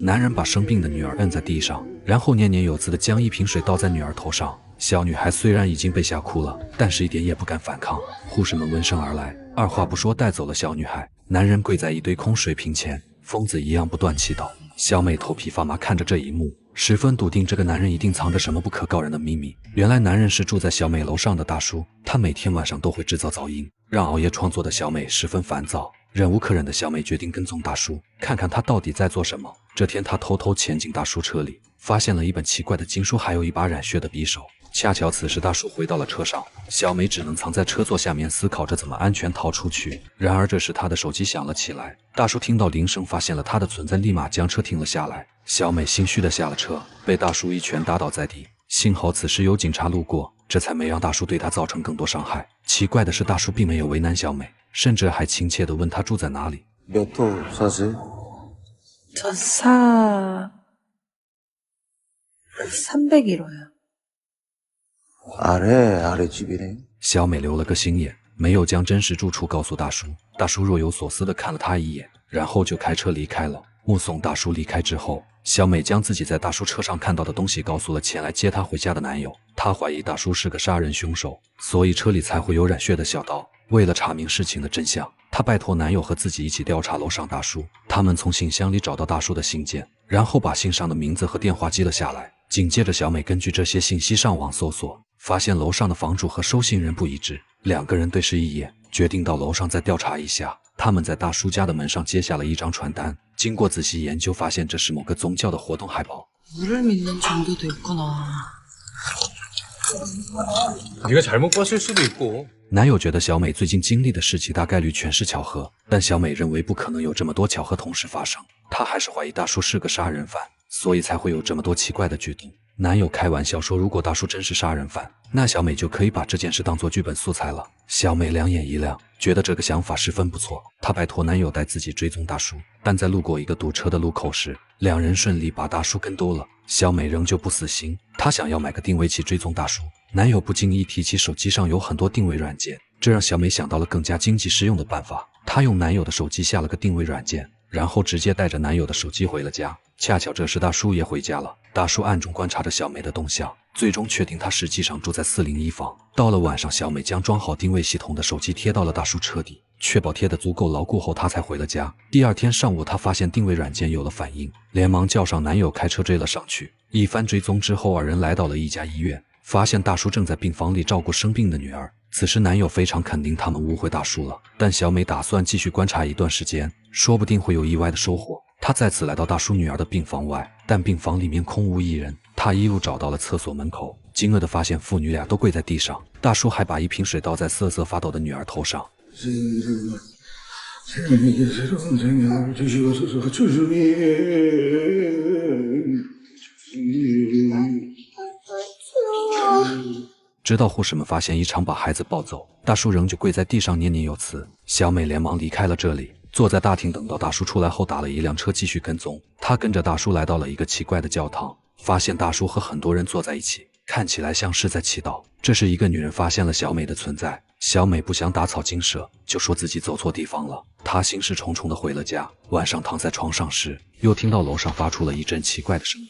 男人把生病的女儿摁在地上，然后念念有词地将一瓶水倒在女儿头上。小女孩虽然已经被吓哭了，但是一点也不敢反抗。护士们闻声而来，二话不说带走了小女孩。男人跪在一堆空水瓶前，疯子一样不断祈祷。小美头皮发麻，看着这一幕，十分笃定这个男人一定藏着什么不可告人的秘密。原来男人是住在小美楼上的大叔，他每天晚上都会制造噪音，让熬夜创作的小美十分烦躁。忍无可忍的小美决定跟踪大叔，看看他到底在做什么。这天，她偷偷潜进大叔车里，发现了一本奇怪的经书，还有一把染血的匕首。恰巧此时大叔回到了车上，小美只能藏在车座下面，思考着怎么安全逃出去。然而这时她的手机响了起来，大叔听到铃声，发现了她的存在，立马将车停了下来。小美心虚的下了车，被大叔一拳打倒在地。幸好此时有警察路过，这才没让大叔对她造成更多伤害。奇怪的是，大叔并没有为难小美，甚至还亲切地问她住在哪里。저301호요. 아래 집이네. 小美留了个心眼，没有将真实住处告诉大叔。大叔若有所思地看了她一眼，然后就开车离开了。目送大叔离开之后，小美将自己在大叔车上看到的东西告诉了前来接她回家的男友。她怀疑大叔是个杀人凶手，所以车里才会有染血的小刀。为了查明事情的真相，她拜托男友和自己一起调查楼上大叔。他们从信箱里找到大叔的信件，然后把信上的名字和电话记了下来。紧接着，小美根据这些信息上网搜索，发现楼上的房主和收信人不一致。两个人对视一眼，决定到楼上再调查一下。他们在大叔家的门上揭下了一张传单，经过仔细研究，发现这是某个宗教的活动海报。네가잘못봤을수도있고男友觉得小美最近经历的事情大概率全是巧合，但小美认为不可能有这么多巧合同时发生，她还是怀疑大叔是个杀人犯，所以才会有这么多奇怪的举动。男友开玩笑说，如果大叔真是杀人犯，那小美就可以把这件事当作剧本素材了。小美两眼一亮，觉得这个想法十分不错。她拜托男友带自己追踪大叔，但在路过一个堵车的路口时，两人顺利把大叔跟丢了。小美仍旧不死心，她想要买个定位器追踪大叔。男友不经意提起手机上有很多定位软件，这让小美想到了更加经济实用的办法。她用男友的手机下了个定位软件，然后直接带着男友的手机回了家。恰巧这时大叔也回家了，大叔暗中观察着小美的动向，最终确定她实际上住在401房。到了晚上，小美将装好定位系统的手机贴到了大叔车底，确保贴得足够牢固后，她才回了家。第二天上午，她发现定位软件有了反应，连忙叫上男友开车追了上去。一番追踪之后，二人来到了一家医院，发现大叔正在病房里照顾生病的女儿。此时男友非常肯定他们误会大叔了，但小美打算继续观察一段时间，说不定会有意外的收获。她再次来到大叔女儿的病房外，但病房里面空无一人。她一路找到了厕所门口，惊愕地发现父女俩都跪在地上，大叔还把一瓶水倒在瑟瑟发抖的女儿头上。直到护士们发现异常，把孩子抱走，大叔仍旧跪在地上念念有词。小美连忙离开了这里，坐在大厅等到大叔出来后，打了一辆车继续跟踪。她跟着大叔来到了一个奇怪的教堂，发现大叔和很多人坐在一起，看起来像是在祈祷。这时一个女人发现了小美的存在，小美不想打草惊蛇，就说自己走错地方了。她心事重重地回了家。晚上躺在床上时，又听到楼上发出了一阵奇怪的声音。